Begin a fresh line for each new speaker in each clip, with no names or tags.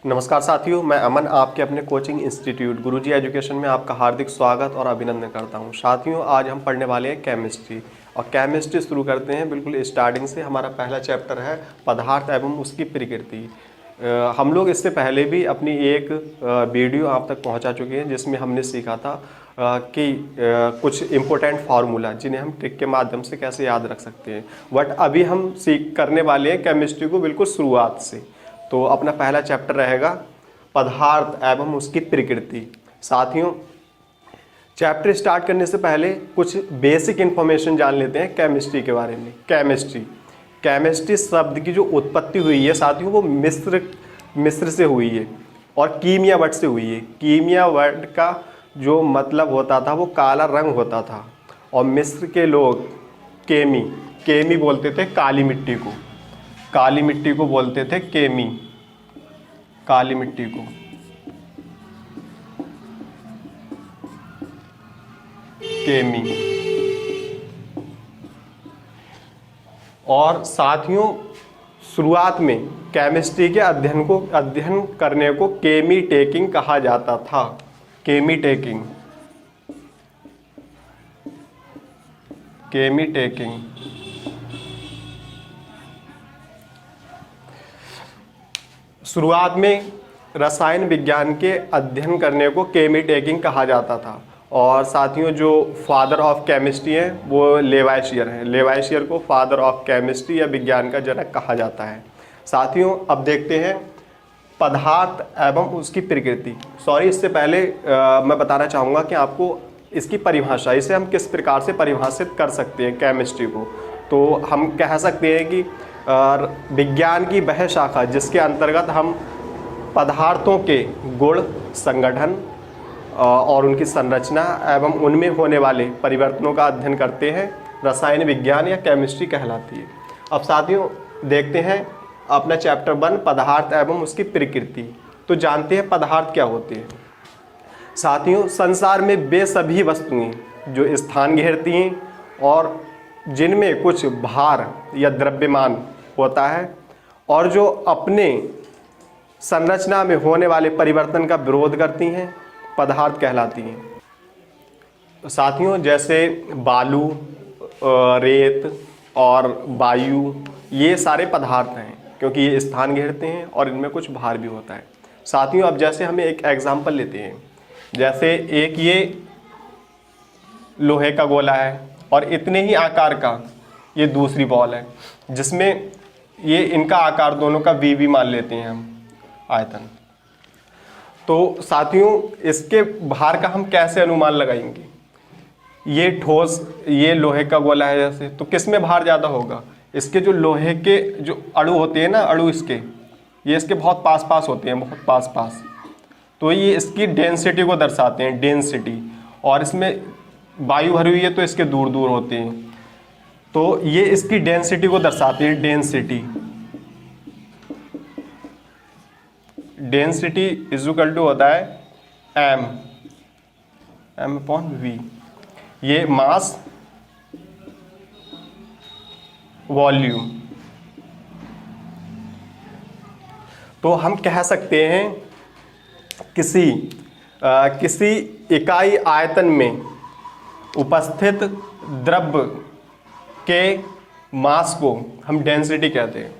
नमस्कार साथियों, मैं अमन आपके अपने कोचिंग इंस्टीट्यूट गुरुजी एजुकेशन में आपका हार्दिक स्वागत और अभिनंदन करता हूं। साथियों, आज हम पढ़ने वाले हैं केमिस्ट्री। और केमिस्ट्री शुरू करते हैं बिल्कुल स्टार्टिंग से। हमारा पहला चैप्टर है पदार्थ एवं उसकी प्रकृति। हम लोग इससे पहले भी अपनी एक वीडियो आप तक पहुंचा चुके हैं जिसमें हमने सीखा था कि कुछ इम्पोर्टेंट फार्मूला जिन्हें हम ट्रिक के माध्यम से कैसे याद रख सकते हैं। बट अभी हम सीख करने वाले हैं केमिस्ट्री को बिल्कुल शुरुआत से। तो अपना पहला चैप्टर रहेगा पदार्थ एवं उसकी प्रकृति। साथियों, चैप्टर स्टार्ट करने से पहले कुछ बेसिक इन्फॉर्मेशन जान लेते हैं केमिस्ट्री के बारे में। केमिस्ट्री शब्द की जो उत्पत्ति हुई है साथियों, वो मिस्र से हुई है और कीमिया वर्ड से हुई है। कीमिया वर्ड का जो मतलब होता था वो काला रंग होता था, और मिस्र के लोग केमी बोलते थे काली मिट्टी को। काली मिट्टी को बोलते थे काली मिट्टी को। और साथियों, शुरुआत में केमिस्ट्री के अध्ययन करने को केमी टेकिंग कहा जाता था। केमी टेकिंग शुरुआत में रसायन विज्ञान के अध्ययन करने को केमी टेकिंग कहा जाता था। और साथियों, जो फादर ऑफ केमिस्ट्री है वो लेवाइशियर हैं। लेवाइशियर को फादर ऑफ केमिस्ट्री या विज्ञान का जनक कहा जाता है। साथियों, अब देखते हैं पदार्थ एवं उसकी प्रकृति। इससे पहले मैं बताना चाहूँगा कि आपको इसकी परिभाषा, इसे हम किस प्रकार से परिभाषित कर सकते हैं केमिस्ट्री को। तो हम कह सकते हैं कि विज्ञान की वह शाखा जिसके अंतर्गत हम पदार्थों के गुण, संगठन और उनकी संरचना एवं उनमें होने वाले परिवर्तनों का अध्ययन करते हैं, रसायन विज्ञान या केमिस्ट्री कहलाती है। अब साथियों, देखते हैं अपना चैप्टर 1 पदार्थ एवं उसकी प्रकृति। तो जानते हैं पदार्थ क्या होते हैं। साथियों, संसार में वे सभी वस्तुएं जो स्थान घेरती हैं और जिनमें कुछ भार या द्रव्यमान होता है और जो अपने संरचना में होने वाले परिवर्तन का विरोध करती हैं, पदार्थ कहलाती हैं। साथियों, जैसे बालू, रेत और वायु, ये सारे पदार्थ हैं क्योंकि ये स्थान घेरते हैं और इनमें कुछ भार भी होता है। साथियों, अब जैसे हमें एक एग्जाम्पल लेते हैं। जैसे एक ये लोहे का गोला है और इतने ही आकार का ये दूसरी बॉल है, जिसमें ये इनका आकार दोनों का वी मान लेते हैं हम, आयतन। तो साथियों, इसके भार का हम कैसे अनुमान लगाएंगे। ये ठोस, ये लोहे का गोला है जैसे, तो किस में भार ज़्यादा होगा। इसके जो लोहे के जो अणु होते हैं ना, अणु ये इसके बहुत पास होते हैं, बहुत पास। तो ये इसकी डेंसिटी को दर्शाते हैं, डेंसिटी। और इसमें वायु भरी हुई है तो इसके दूर होते हैं, तो ये इसकी डेंसिटी को दर्शाते हैं, डेंसिटी इज इक्वल टू होता है m अपॉन v। ये मास, वॉल्यूम। तो हम कह सकते हैं किसी इकाई आयतन में उपस्थित द्रव्य के मास को हम डेंसिटी कहते हैं,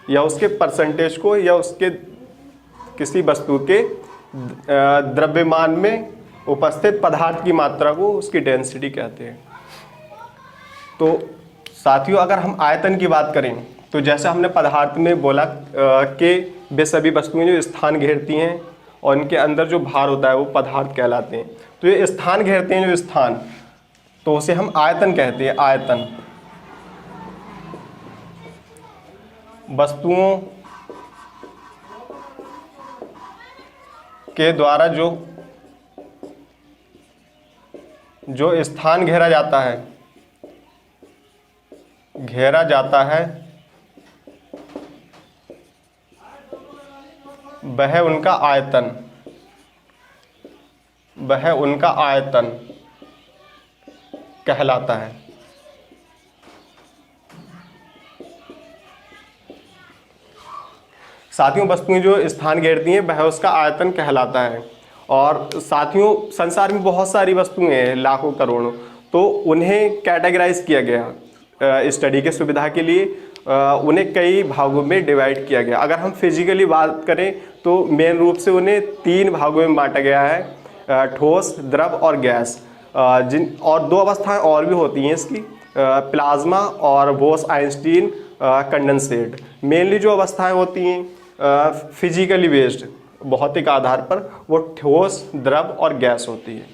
या उसके परसेंटेज को, या उसके किसी वस्तु के द्रव्यमान में उपस्थित पदार्थ की मात्रा को उसकी डेंसिटी कहते हैं। तो साथियों, अगर हम आयतन की बात करें तो जैसे हमने पदार्थ में बोला कि वे सभी वस्तुएं जो स्थान घेरती हैं और इनके अंदर जो भार होता है वो पदार्थ कहलाते हैं। तो ये स्थान घेरते हैं जो स्थान, तो उसे हम आयतन कहते हैं। आयतन वस्तुओं के द्वारा जो स्थान घेरा जाता है वह उनका आयतन कहलाता है। साथियों वस्तुएं जो स्थान घेरती हैं वह उसका आयतन कहलाता है। और साथियों संसार में बहुत सारी वस्तुएं हैं, लाखों करोड़ों, तो उन्हें कैटेगराइज किया गया स्टडी के सुविधा के लिए। उन्हें कई भागों में डिवाइड किया गया। अगर हम फिजिकली बात करें तो मेन रूप से उन्हें 3 भागों में बांटा गया है, ठोस, द्रव और गैस। जिन और 2 अवस्थाएं और भी होती हैं इसकी, प्लाज्मा और बोस-आइंस्टीन कंडेंसेट। मेनली जो अवस्थाएं होती हैं फिजिकली बेस्ड, भौतिक आधार पर, वो ठोस, द्रव और गैस होती है।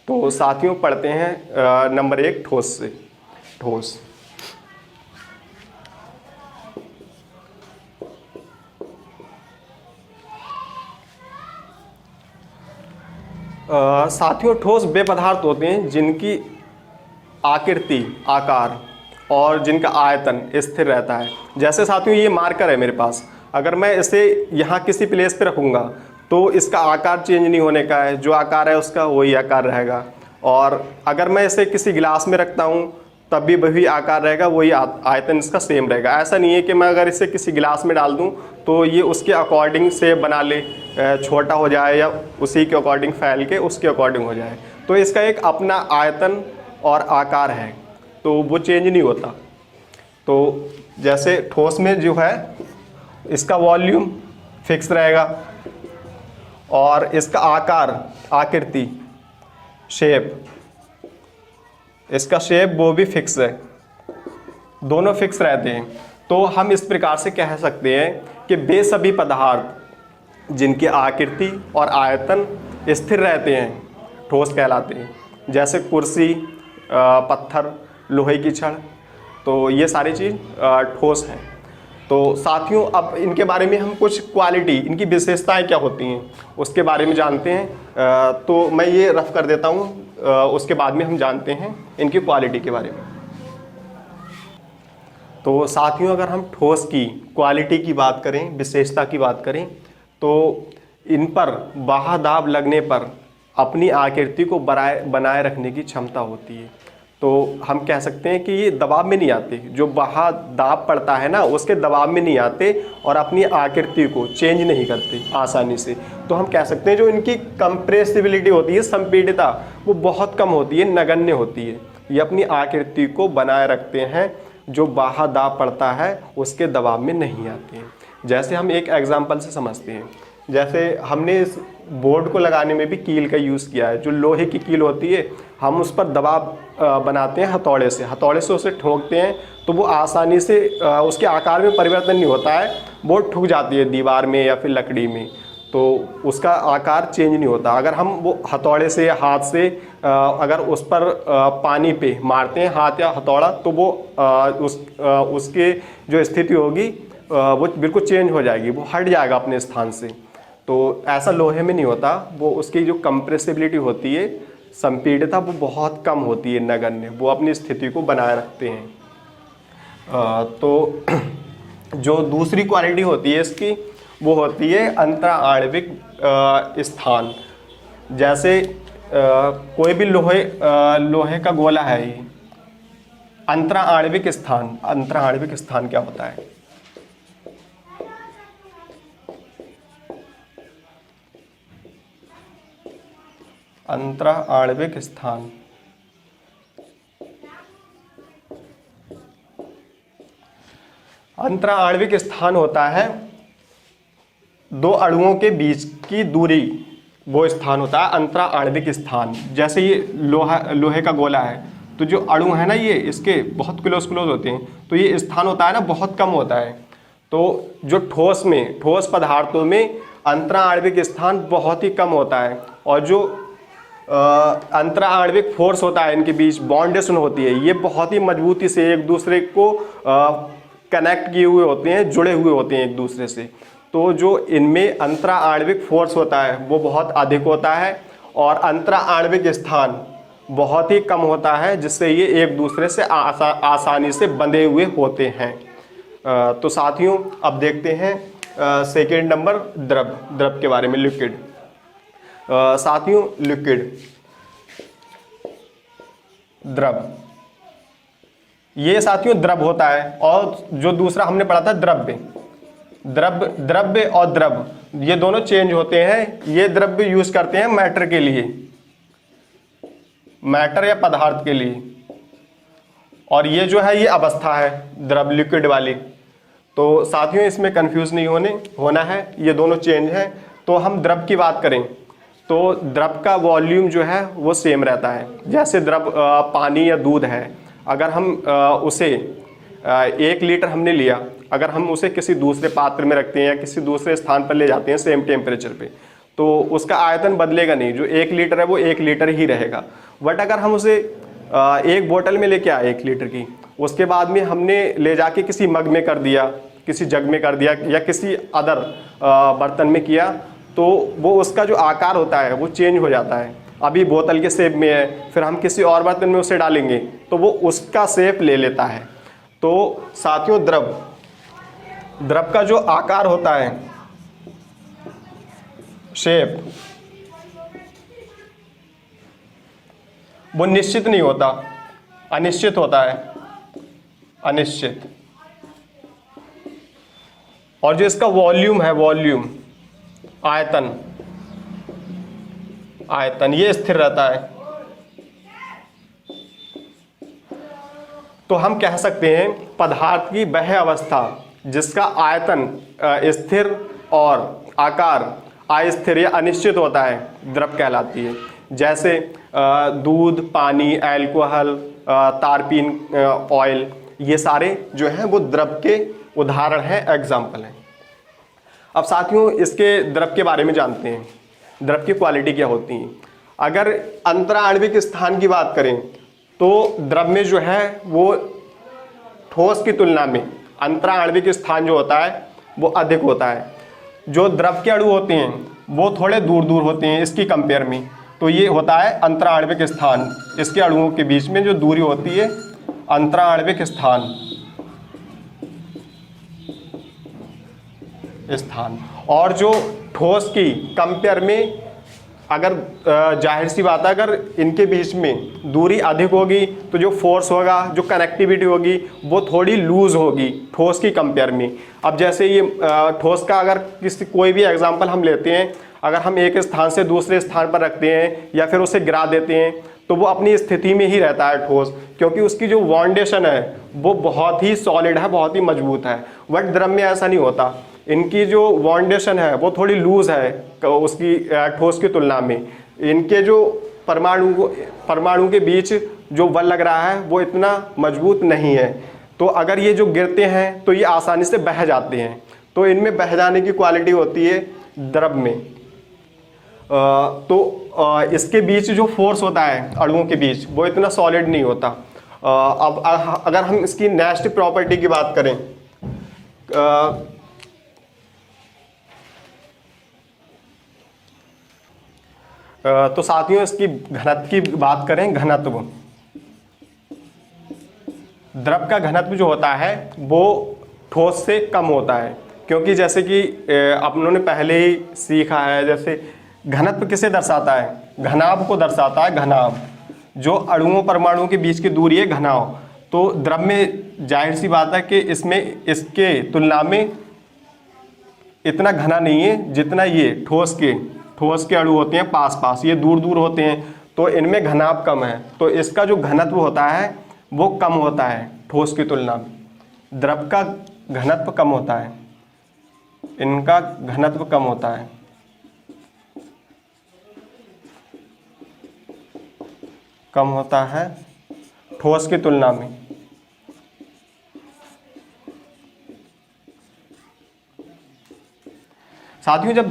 तो साथियों पढ़ते हैं नंबर 1 ठोस से। ठोस साथियों ठोस वे पदार्थ होते हैं जिनकी आकृति, आकार और जिनका आयतन स्थिर रहता है। जैसे साथियों ये मार्कर है मेरे पास, अगर मैं इसे यहाँ किसी प्लेस पे रखूँगा तो इसका आकार चेंज नहीं होने का है, जो आकार है उसका वही आकार रहेगा। और अगर मैं इसे किसी गिलास में रखता हूँ तब भी वही आकार रहेगा, वही आयतन इसका सेम रहेगा। ऐसा नहीं है कि मैं अगर इसे किसी गिलास में डाल दूँ तो ये उसके अकॉर्डिंग से बना ले, छोटा हो जाए या उसी के अकॉर्डिंग फैल के उसके अकॉर्डिंग हो जाए। तो इसका एक अपना आयतन और आकार है, तो वो चेंज नहीं होता। तो जैसे ठोस में जो है इसका वॉल्यूम फिक्स रहेगा और इसका आकार, आकृति, शेप, इसका शेप वो भी फिक्स है, दोनों फिक्स रहते हैं। तो हम इस प्रकार से कह सकते हैं कि वे सभी पदार्थ जिनकी आकृति और आयतन स्थिर रहते हैं ठोस कहलाते हैं। जैसे कुर्सी, पत्थर, लोहे की छड़, तो ये सारी चीज़ ठोस है। तो साथियों अब इनके बारे में हम कुछ क्वालिटी, इनकी विशेषताएं क्या होती हैं उसके बारे में जानते हैं। तो मैं ये रफ कर देता हूँ, उसके बाद में हम जानते हैं इनकी क्वालिटी के बारे में। तो साथियों अगर हम ठोस की क्वालिटी की बात करें, विशेषता की बात करें, तो इन पर बाह्य दाब लगने पर अपनी आकृति को बनाए रखने की क्षमता होती है। तो हम कह सकते हैं कि ये दबाव में नहीं आते, जो बाह्य दाब पड़ता है ना उसके दबाव में नहीं आते और अपनी आकृति को चेंज नहीं करते आसानी से। तो हम कह सकते हैं जो इनकी कंप्रेसिबिलिटी होती है, संपीड़ितता, वो बहुत कम होती है, नगण्य होती है। ये अपनी आकृति को बनाए रखते हैं, जो बाह्य दाब पड़ता है उसके दबाव में नहीं आते हैं। जैसे हम एक एग्जाम्पल से समझते हैं, जैसे हमने इस बोर्ड को लगाने में भी कील का यूज़ किया है। जो लोहे की कील होती है हम उस पर दबाव बनाते हैं हथौड़े से उसे ठोकते हैं, तो वो आसानी से उसके आकार में परिवर्तन नहीं होता है, वो ठुक जाती है दीवार में या फिर लकड़ी में, तो उसका आकार चेंज नहीं होता। अगर हम वो हथौड़े से या हाथ से अगर उस पर पानी पे मारते हैं हाथ या हथौड़ा, तो वो उसके जो स्थिति होगी वो बिल्कुल चेंज हो जाएगी, वो हट जाएगा अपने स्थान से। तो ऐसा लोहे में नहीं होता, वो उसकी जो कंप्रेसिबिलिटी होती है, संपीड़ितता, वो बहुत कम होती है, नगण्य, वो अपनी स्थिति को बनाए रखते हैं। तो जो दूसरी क्वालिटी होती है इसकी, वो होती है अंतराण्विक स्थान। जैसे कोई भी लोहे का गोला है, ये अंतराण्विक स्थान क्या होता है? अंतराण्विक स्थान अंतराण्विक स्थान होता है 2 अणुओं के बीच की दूरी, वो स्थान होता है अंतराण्विक स्थान। जैसे ये लोहे का गोला है, तो जो अणु है ना ये इसके बहुत क्लोज होते हैं, तो ये स्थान होता है ना बहुत कम होता है। तो जो ठोस पदार्थों में अंतराण्विक स्थान बहुत ही कम होता है, और जो अंतराण्विक फोर्स होता है इनके बीच, बॉन्डेशन होती है, ये बहुत ही मजबूती से एक दूसरे को कनेक्ट किए हुए होते हैं, जुड़े हुए होते हैं एक दूसरे से। तो जो इनमें अंतराण्विक फोर्स होता है वो बहुत अधिक होता है, और अंतराण्विक स्थान बहुत ही कम होता है, जिससे ये एक दूसरे से आसानी से बंधे हुए होते हैं। तो साथियों अब देखते हैं सेकेंड नंबर द्रव के बारे में, लिक्विड। साथियों लिक्विड, द्रव, ये साथियों द्रव होता है। और जो दूसरा हमने पढ़ा था द्रव्य, द्रव्य और द्रव ये दोनों चेंज होते हैं। ये द्रव्य यूज करते हैं मैटर के लिए, मैटर या पदार्थ के लिए, और ये जो है ये अवस्था है द्रव लिक्विड वाली। तो साथियों इसमें कंफ्यूज नहीं होना है, ये दोनों चेंज हैं। तो हम द्रव की बात करें तो द्रव का वॉल्यूम जो है वो सेम रहता है। जैसे द्रव पानी या दूध है, अगर हम उसे 1 लीटर हमने लिया, अगर हम उसे किसी दूसरे पात्र में रखते हैं या किसी दूसरे स्थान पर ले जाते हैं सेम टेम्परेचर पे, तो उसका आयतन बदलेगा नहीं। जो 1 लीटर है वो 1 लीटर ही रहेगा। बट अगर हम उसे एक बोतल में लेके आए 1 लीटर की, उसके बाद में हमने ले जाके किसी मग में कर दिया, किसी जग में कर दिया या किसी अदर बर्तन में किया, तो वो उसका जो आकार होता है वो चेंज हो जाता है। अभी बोतल के शेप में है, फिर हम किसी और बर्तन में उसे डालेंगे तो वो उसका शेप ले लेता है। तो साथियों द्रव का जो आकार होता है, शेप, वो निश्चित नहीं होता, अनिश्चित होता है, अनिश्चित। और जो इसका वॉल्यूम है, वॉल्यूम, आयतन ये स्थिर रहता है। तो हम कह सकते हैं पदार्थ की वह अवस्था जिसका आयतन स्थिर और आकार अस्थिर या अनिश्चित होता है, द्रव कहलाती है। जैसे दूध, पानी, अल्कोहल, तारपीन, ऑयल, ये सारे जो हैं वो द्रव के उदाहरण हैं, एग्जाम्पल हैं। अब साथियों इसके द्रव के बारे में जानते हैं, द्रव की क्वालिटी क्या होती है। अगर अंतराण्विक स्थान की बात करें तो द्रव में जो है वो ठोस की तुलना में अंतराण्विक स्थान जो होता है वो अधिक होता है। जो द्रव के अणु होते हैं वो थोड़े दूर दूर होते हैं इसकी कंपेयर में, तो ये होता है अंतराण्विक स्थान। इसके अणुओं के बीच में जो दूरी होती है, अंतराण्विक स्थान। और जो ठोस की कंपेयर में, अगर जाहिर सी बात है अगर इनके बीच में दूरी अधिक होगी तो जो फोर्स होगा, जो कनेक्टिविटी होगी वो थोड़ी लूज होगी ठोस की कंपेयर में। अब जैसे ये ठोस का अगर कोई भी एग्जांपल हम लेते हैं, अगर हम एक स्थान से दूसरे स्थान पर रखते हैं या फिर उसे गिरा देते हैं तो वो अपनी स्थिति में ही रहता है ठोस, क्योंकि उसकी जो फाउंडेशन है वो बहुत ही सॉलिड है, बहुत ही मजबूत है। बट द्रव में ऐसा नहीं होता, इनकी जो फाउंडेशन है वो थोड़ी लूज है उसकी ठोस की तुलना में। इनके जो परमाणु के बीच जो बल लग रहा है वो इतना मजबूत नहीं है। तो अगर ये जो गिरते हैं तो ये आसानी से बह जाते हैं, तो इनमें बह जाने की क्वालिटी होती है द्रव में। तो इसके बीच जो फोर्स होता है अणुओं के बीच वो इतना सॉलिड नहीं होता। अब अगर हम इसकी नेक्स्ट प्रॉपर्टी की बात करें, तो साथियों इसकी घनत्व की बात करें, घनत्व, द्रव का घनत्व जो होता है वो ठोस से कम होता है। क्योंकि जैसे कि अपनों ने पहले ही सीखा है, जैसे घनत्व किसे दर्शाता है, घनाभ को दर्शाता है। घनाभ जो अणुओं परमाणुओं के बीच की दूरी है, घनाभ। तो द्रव में जाहिर सी बात है कि इसमें इसके तुलना में इतना घना नहीं है जितना ये ठोस के अणु होते हैं पास पास, ये दूर दूर होते हैं, तो इनमें घनाभ कम है। तो इसका जो घनत्व होता है वो कम होता है ठोस की तुलना में। द्रव का घनत्व कम होता है, इनका घनत्व कम होता है। कम होता है ठोस की तुलना में। साथियों जब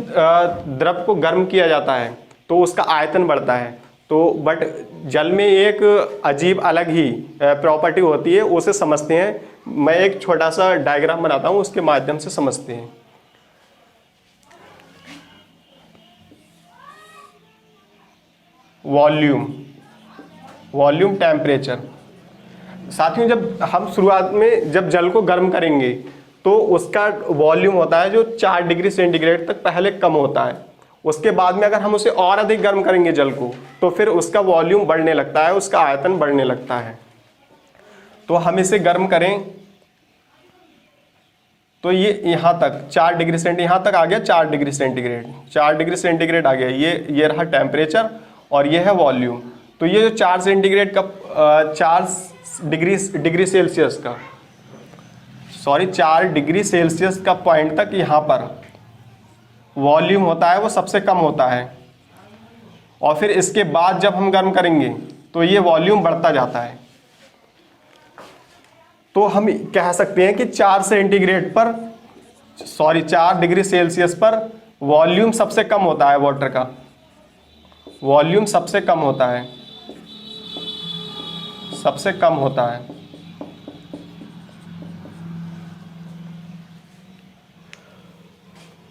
द्रव को गर्म किया जाता है तो उसका आयतन बढ़ता है, तो बट जल में एक अजीब अलग ही प्रॉपर्टी होती है, उसे समझते हैं। मैं एक छोटा सा डायग्राम बनाता हूँ, उसके माध्यम से समझते हैं। Volume temperature. साथियों जब हम शुरुआत में जब जल को गर्म करेंगे तो उसका वॉल्यूम होता है जो 4 डिग्री सेंटीग्रेड तक पहले कम होता है। उसके बाद में अगर हम उसे और अधिक गर्म करेंगे जल को, तो फिर उसका वॉल्यूम बढ़ने लगता है, उसका आयतन बढ़ने लगता है। तो हम इसे गर्म करें तो ये यहाँ तक 4 डिग्री सेंटीग्रेड, यहाँ तक आ गया 4 डिग्री सेंटीग्रेड, 4 डिग्री सेंटीग्रेड आ गया। ये रहा टेम्परेचर और ये है वॉल्यूम। तो ये जो 4 सेंटीग्रेड का 4 डिग्री सेल्सियस का 4 डिग्री सेल्सियस का पॉइंट तक यहाँ पर वॉल्यूम होता है वो सबसे कम होता है, और फिर इसके बाद जब हम गर्म करेंगे तो ये वॉल्यूम बढ़ता जाता है। तो हम कह सकते हैं कि 4 डिग्री सेल्सियस पर वॉल्यूम सबसे कम होता है, वाटर का वॉल्यूम सबसे कम होता है, सबसे कम होता है।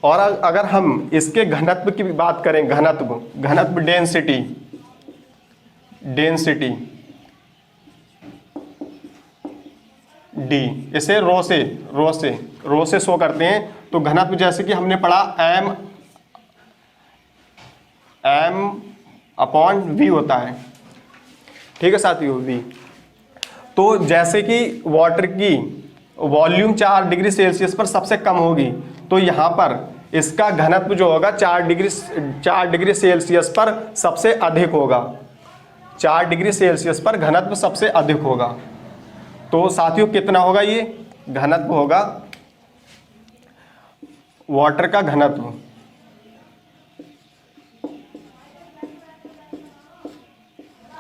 और अगर हम इसके घनत्व की बात करें, घनत्व डेंसिटी डी, इसे रो से शो करते हैं। तो घनत्व जैसे कि हमने पढ़ा m/v होता है, ठीक है साथियों, v। तो जैसे कि वाटर की वॉल्यूम 4 डिग्री सेल्सियस पर सबसे कम होगी, तो यहाँ पर इसका घनत्व जो होगा 4 डिग्री सेल्सियस पर सबसे अधिक होगा, 4 डिग्री सेल्सियस पर घनत्व सबसे अधिक होगा। तो साथियों कितना होगा, ये घनत्व होगा, वाटर का घनत्व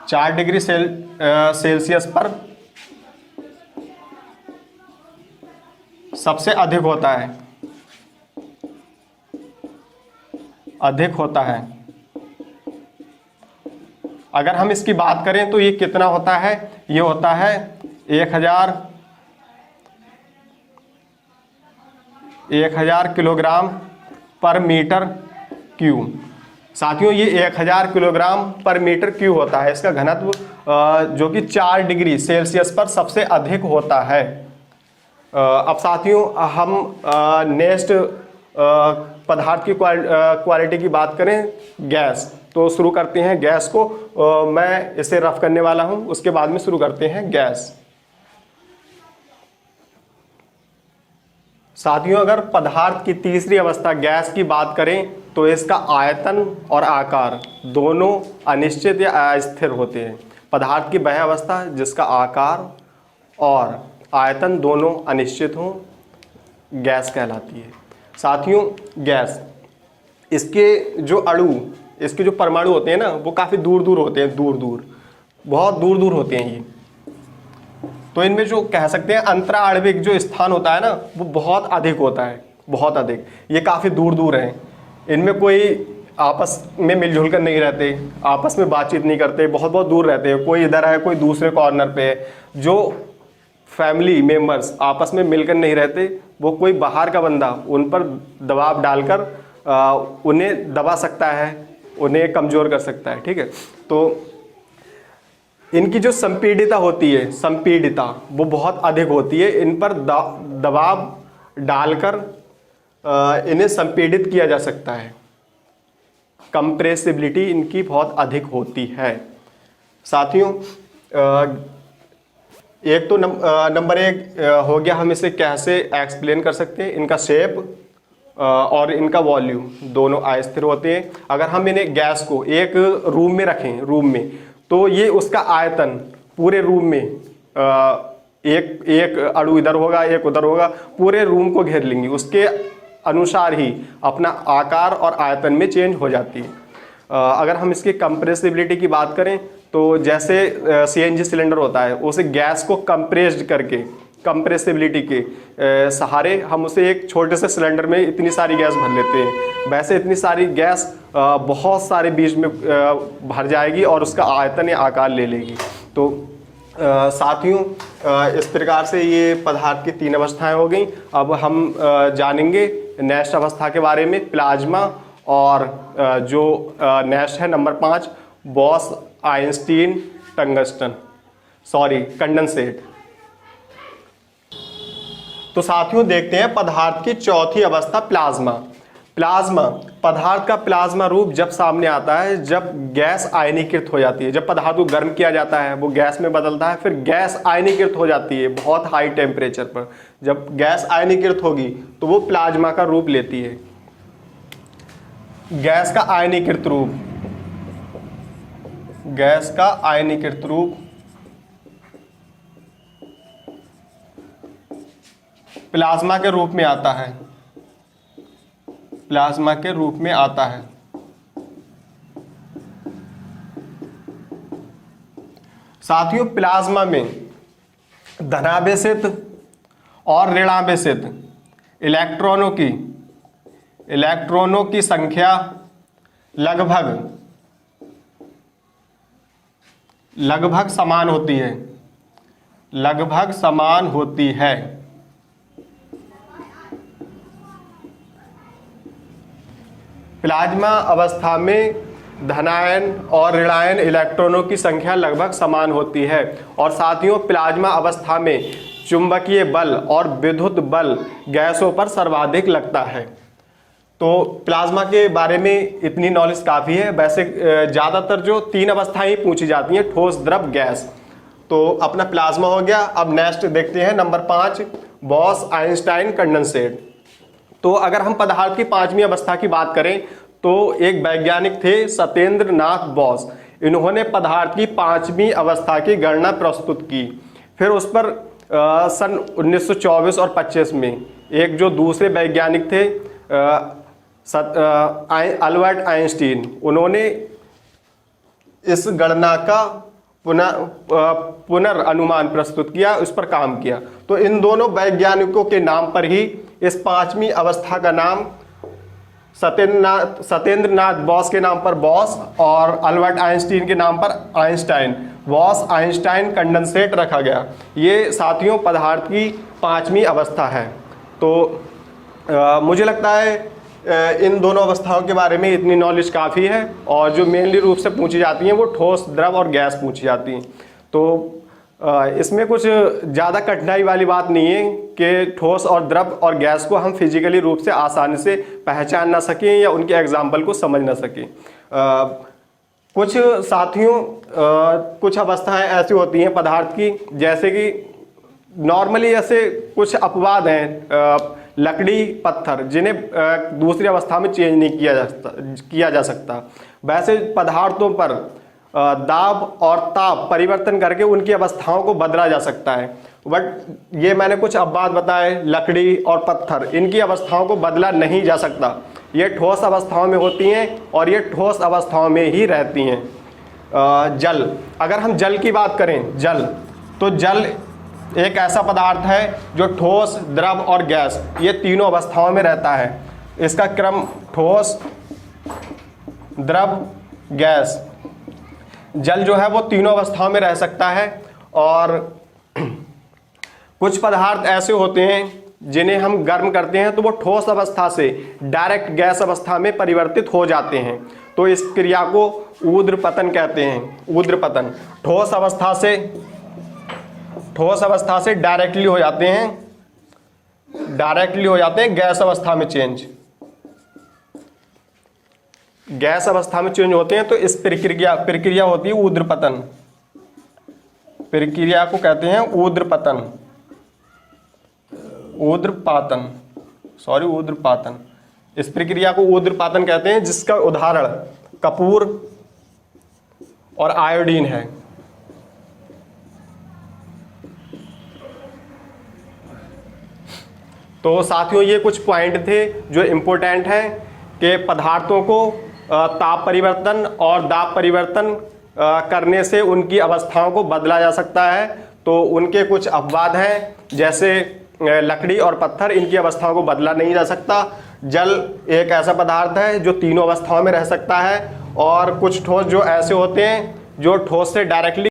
4 डिग्री सेल्सियस पर सबसे अधिक होता है, अगर हम इसकी बात करें तो ये कितना होता है, ये होता है 1000 किलोग्राम पर मीटर क्यूब। साथियों ये 1000 किलोग्राम पर मीटर क्यूब होता है इसका घनत्व, जो कि 4 डिग्री सेल्सियस पर सबसे अधिक होता है। अब साथियों हम नेक्स्ट पदार्थ की क्वालिटी की बात करें, गैस। तो शुरू करते हैं गैस को, मैं इसे रफ करने वाला हूं, उसके बाद में शुरू करते हैं गैस। साथियों अगर पदार्थ की तीसरी अवस्था गैस की बात करें तो इसका आयतन और आकार दोनों अनिश्चित या अस्थिर होते हैं। पदार्थ की वह अवस्था जिसका आकार और आयतन दोनों अनिश्चित हों, गैस कहलाती है। साथियों गैस, इसके जो परमाणु होते हैं ना, वो काफ़ी दूर दूर होते हैं, बहुत दूर दूर होते हैं ये। तो इनमें जो कह सकते हैं अंतराणविक जो स्थान होता है ना, वो बहुत अधिक होता है, बहुत अधिक। ये काफ़ी दूर दूर हैं, इनमें कोई आपस में मिलजुल कर नहीं रहते, आपस में बातचीत नहीं करते, बहुत बहुत दूर रहते हैं। कोई इधर है, कोई दूसरे कॉर्नर पे है। जो फैमिली मेंबर्स आपस में मिलकर नहीं रहते, वो कोई बाहर का बंदा उन पर दबाव डालकर उन्हें दबा सकता है, उन्हें कमज़ोर कर सकता है, ठीक है। तो इनकी जो संपीड़िता होती है, वो बहुत अधिक होती है। इन पर दबाव डालकर इन्हें संपीड़ित किया जा सकता है। कंप्रेसिबिलिटी इनकी बहुत अधिक होती है। साथियों एक तो नंबर 1 हो गया, हम इसे कैसे एक्सप्लेन कर सकते हैं। इनका शेप और इनका वॉल्यूम दोनों अस्थिर होते हैं। अगर हम इन्हें गैस को एक रूम में रखें, तो ये उसका आयतन पूरे रूम में एक अणु इधर होगा, एक उधर होगा, पूरे रूम को घेर लेंगी। उसके अनुसार ही अपना आकार और आयतन में चेंज हो जाती है। अगर हम इसकी कंप्रेसिबिलिटी की बात करें तो जैसे CNG सिलेंडर होता है, उसे गैस को कंप्रेस्ड करके, कंप्रेसिबिलिटी के सहारे हम उसे एक छोटे से सिलेंडर में इतनी सारी गैस भर लेते हैं। वैसे इतनी सारी गैस बहुत सारे बीच में भर जाएगी और उसका आयतन या आकार ले लेगी। तो साथियों इस प्रकार से ये पदार्थ की 3 अवस्थाएं हो गई। अब हम जानेंगे नेक्स्ट अवस्था के बारे में, प्लाज्मा, और जो नेक्स्ट है नंबर 5, बॉस आइंस्टीन कंडेंसेट। तो साथियों देखते हैं पदार्थ की चौथी अवस्था, प्लाज्मा। प्लाज्मा, पदार्थ का प्लाज्मा रूप जब सामने आता है जब गैस आयनीकृत हो जाती है। जब पदार्थ को गर्म किया जाता है वो गैस में बदलता है, फिर गैस आयनीकृत हो जाती है बहुत हाई टेम्परेचर पर। जब गैस आयनीकृत होगी तो वो प्लाज्मा का रूप लेती है। गैस का आयनीकृत रूप, गैस का आयनीकृत रूप प्लाज्मा के रूप में आता है, प्लाज्मा के रूप में आता है। साथियों, प्लाज्मा में धनावेशित और ऋणावेशित इलेक्ट्रॉनों की संख्या लगभग समान होती है, लगभग समान होती है। प्लाज्मा अवस्था में धनायन और ऋणायन इलेक्ट्रॉनों की संख्या लगभग समान होती है। और साथियों, प्लाज्मा अवस्था में चुंबकीय बल और विद्युत बल गैसों पर सर्वाधिक लगता है। तो प्लाज्मा के बारे में इतनी नॉलेज काफ़ी है। वैसे ज़्यादातर जो 3 अवस्थाएं पूछी जाती हैं, ठोस, द्रव, गैस। तो अपना प्लाज्मा हो गया। अब नेक्स्ट देखते हैं नंबर 5, बॉस आइंस्टाइन कंडेंसेट। तो अगर हम पदार्थ की 5वीं अवस्था की बात करें तो एक वैज्ञानिक थे सत्येंद्र नाथ बोस। इन्होंने पदार्थ की 5वीं अवस्था की गणना प्रस्तुत की। फिर उस पर सन 1924 और 25 में एक जो दूसरे वैज्ञानिक थे अल्बर्ट आइंस्टीन, उन्होंने इस गणना का पुनर्अनुमान प्रस्तुत किया, उस पर काम किया। तो इन दोनों वैज्ञानिकों के नाम पर ही इस 5वीं अवस्था का नाम सत्येंद्र नाथ बोस के नाम पर बॉस और अल्बर्ट आइंस्टीन के नाम पर आइंस्टाइन, बॉस आइंस्टाइन कंडेंसेट रखा गया। ये साथियों पदार्थ की 5वीं अवस्था है। तो मुझे लगता है इन दोनों अवस्थाओं के बारे में इतनी नॉलेज काफ़ी है। और जो मेनली रूप से पूछी जाती हैं वो ठोस, द्रव और गैस पूछी जाती हैं। तो इसमें कुछ ज़्यादा कठिनाई वाली बात नहीं है कि ठोस और द्रव और गैस को हम फिजिकली रूप से आसानी से पहचान ना सकें या उनके एग्जाम्पल को समझ ना सकें। कुछ साथियों कुछ अवस्थाएं ऐसी होती हैं पदार्थ की, जैसे कि नॉर्मली ऐसे कुछ अपवाद हैं, लकड़ी, पत्थर, जिन्हें दूसरी अवस्था में चेंज नहीं किया जा सकता। वैसे पदार्थों पर दाब और ताप परिवर्तन करके उनकी अवस्थाओं को बदला जा सकता है। बट ये मैंने कुछ अपवाद बताए, लकड़ी और पत्थर, इनकी अवस्थाओं को बदला नहीं जा सकता। ये ठोस अवस्थाओं में होती हैं और ये ठोस अवस्थाओं में ही रहती हैं। जल, अगर हम जल की बात करें, जल, तो जल एक ऐसा पदार्थ है जो ठोस, द्रव और गैस, ये तीनों अवस्थाओं में रहता है। इसका क्रम ठोस, द्रव, गैस। जल जो है वो तीनों अवस्थाओं में रह सकता है। और कुछ पदार्थ ऐसे होते हैं जिन्हें हम गर्म करते हैं तो वो ठोस अवस्था से डायरेक्ट गैस अवस्था में परिवर्तित हो जाते हैं। तो इस क्रिया को ऊर्ध्वपतन कहते हैं। ऊर्ध्वपतन, ठोस अवस्था से डायरेक्टली हो जाते हैं गैस अवस्था में चेंज। गैस अवस्था में चेंज होते हैं तो इस प्रक्रिया होती है ऊर्ध्वपतन। प्रक्रिया को कहते हैं ऊर्ध्वपातन। इस प्रक्रिया को ऊर्ध्वपातन कहते हैं, जिसका उदाहरण कपूर और आयोडीन है। तो साथियों ये कुछ पॉइंट थे जो इम्पोर्टेंट हैं कि पदार्थों को ताप परिवर्तन और दाब परिवर्तन करने से उनकी अवस्थाओं को बदला जा सकता है। तो उनके कुछ अपवाद हैं, जैसे लकड़ी और पत्थर, इनकी अवस्थाओं को बदला नहीं जा सकता। जल एक ऐसा पदार्थ है जो तीनों अवस्थाओं में रह सकता है। और कुछ ठोस जो ऐसे होते हैं जो ठोस से डायरेक्टली